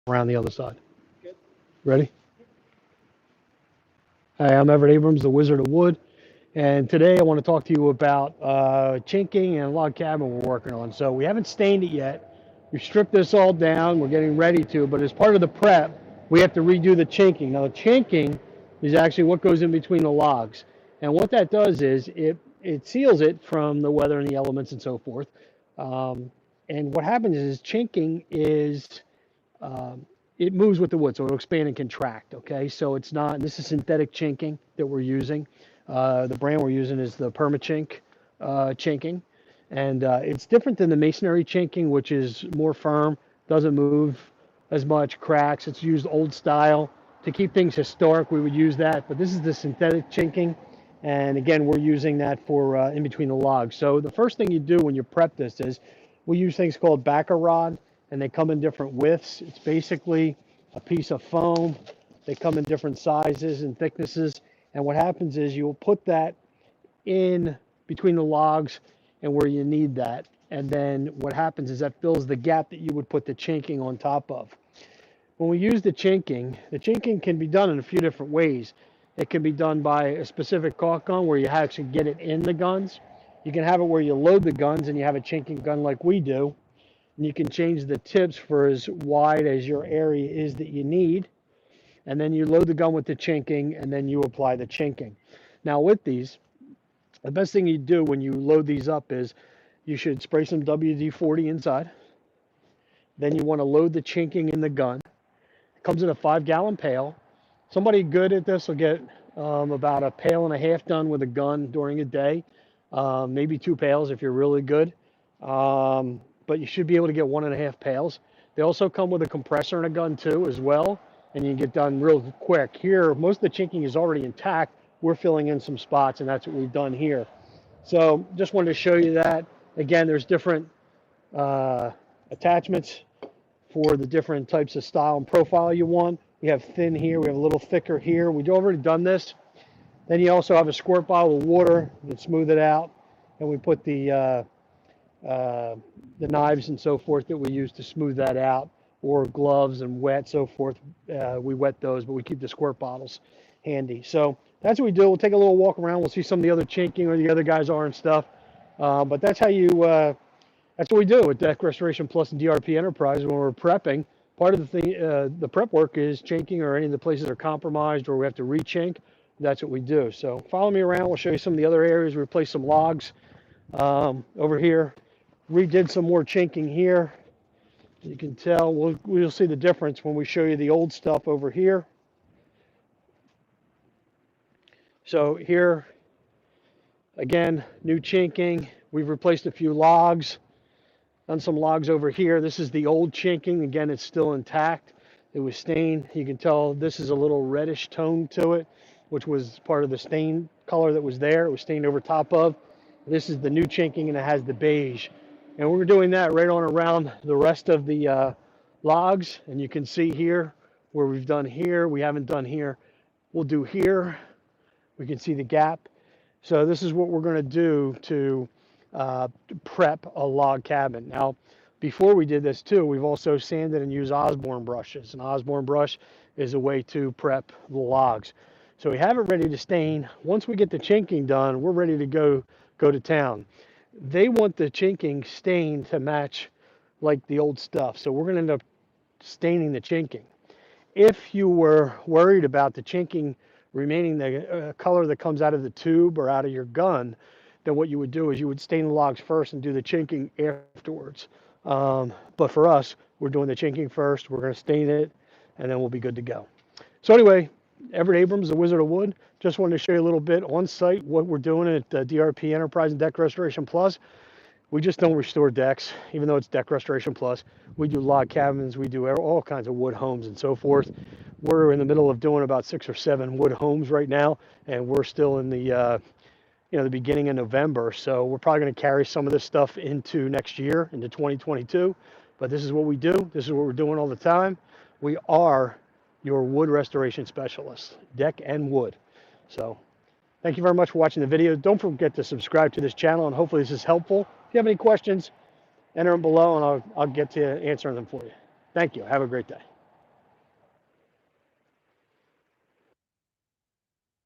around the other side. Ready? Hi, I'm Everett Abrams, the Wizard of Wood, and today I want to talk to you about chinking and log cabin we're working on. So we haven't stained it yet. We stripped this all down. We're getting ready to, but as part of the prep, we have to redo the chinking. Now the chinking is actually what goes in between the logs, and what that does is it seals it from the weather and the elements and so forth. And what happens is chinking is it moves with the wood, so it'll expand and contract. Okay, so it's not. This is synthetic chinking that we're using. The brand we're using is the Permachink chinking, and it's different than the masonry chinking, which is more firm, doesn't move as much, cracks. It's used old style to keep things historic. We would use that, but this is the synthetic chinking, and again, we're using that for in between the logs. So the first thing you do when you prep this is we use things called backer rod, and they come in different widths. It's basically a piece of foam. They come in different sizes and thicknesses. And what happens is you will put that in between the logs and where you need that. And then what happens is that fills the gap that you would put the chinking on top of. When we use the chinking can be done in a few different ways. It can be done by a specific caulk gun where you actually get it in the guns. You can have it where you load the guns and you have a chinking gun like we do. And you can change the tips for as wide as your area is that you need. And then you load the gun with the chinking, and then you apply the chinking. Now with these, the best thing you do when you load these up is you should spray some WD-40 inside. Then you want to load the chinking in the gun. It comes in a 5-gallon pail. Somebody good at this will get about a pail and a half done with a gun during a day. Maybe 2 pails if you're really good. But you should be able to get 1.5 pails. They also come with a compressor and a gun too as well, and you can get done real quick. Here, most of the chinking is already intact. We're filling in some spots, and that's what we've done here. So just wanted to show you that. Again, there's different attachments for the different types of style and profile you want. We have thin here, we have a little thicker here. We've already done this. Then you also have a squirt bottle of water. You can smooth it out, and we put the knives and so forth that we use to smooth that out, or gloves and wet, so forth. We wet those, but we keep the squirt bottles handy. So that's what we do. We'll take a little walk around. We'll see some of the other chinking where the other guys are and stuff. But that's how you, that's what we do with Deck Restoration Plus and DRP Enterprises when we're prepping. Part of the thing, the prep work is chinking, or any of the places that are compromised or we have to re-chink. That's what we do. So follow me around. We'll show you some of the other areas. We replaced some logs over here. Redid some more chinking here. You can tell, we'll see the difference when we show you the old stuff over here. So here, again, new chinking. We've replaced a few logs, done some logs over here. This is the old chinking. Again, it's still intact. It was stained. You can tell this is a little reddish tone to it, which was part of the stain color that was there. It was stained over top of. This is the new chinking, and it has the beige. And we're doing that right on around the rest of the logs. And you can see here where we've done here, we haven't done here. We'll do here. We can see the gap. So this is what we're going to do to prep a log cabin. Now, before we did this too, we've also sanded and used Osborne brushes. An Osborne brush is a way to prep the logs. So we have it ready to stain. Once we get the chinking done, we're ready to go to town. They want the chinking stained to match like the old stuff. So we're going to end up staining the chinking. If you were worried about the chinking remaining the color that comes out of the tube or out of your gun, then what you would do is you would stain the logs first and do the chinking afterwards. But for us, we're doing the chinking first. We're going to stain it, and then we'll be good to go. So anyway, Everett Abrams, the Wizard of Wood. Just wanted to show you a little bit on site what we're doing at DRP Enterprise and Deck Restoration Plus. We just don't restore decks, even though it's Deck Restoration Plus. We do log cabins, we do all kinds of wood homes and so forth. We're in the middle of doing about 6 or 7 wood homes right now, and we're still in the the beginning of November. So we're probably going to carry some of this stuff into next year, into 2022. But this is what we do. This is what we're doing all the time. We are your wood restoration specialist, deck and wood. So thank you very much for watching the video. Don't forget to subscribe to this channel, and hopefully this is helpful. If you have any questions, enter them below, and I'll get to answering them for you. Thank you. Have a great day.